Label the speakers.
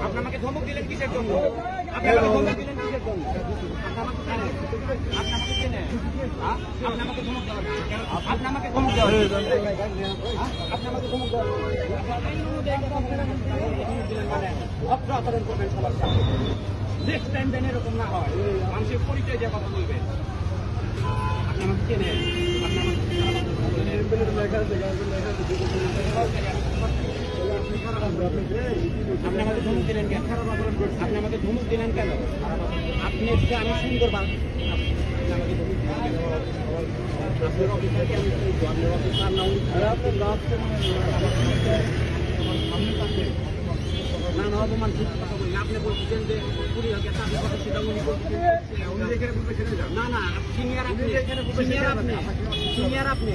Speaker 1: আপনি আমাকে ধমক দিলেন কিসের জন্য? আপনি আমাকে ধমক দিলেন কিসের জন্য? আপনি আমাকে চেনেন? আপনি আমাকে ধমক দেওয়ার আপনি আমাকে ধমক দেওয়ার আপনি আমাকে ধমক দেওয়ার মানে অত্র আচরণ করবেন সবার সাথে। নেক্সট টাইম যেন এরকম না হয়, মানুষের পরিচয় দিয়ে কথা বলবেন। আপনি আমাকে চেনেন? আপনি আমাকে ধমক দিলেন কেন? আপনি আমাকে ধমক দিলেন কেন? আপনি হচ্ছে আমি সুন্দর না না অপমান আপনি বলছেন যে সেটা উনি না না সিনিয়র আপনি সিনিয়র আপনি সিনিয়র আপনি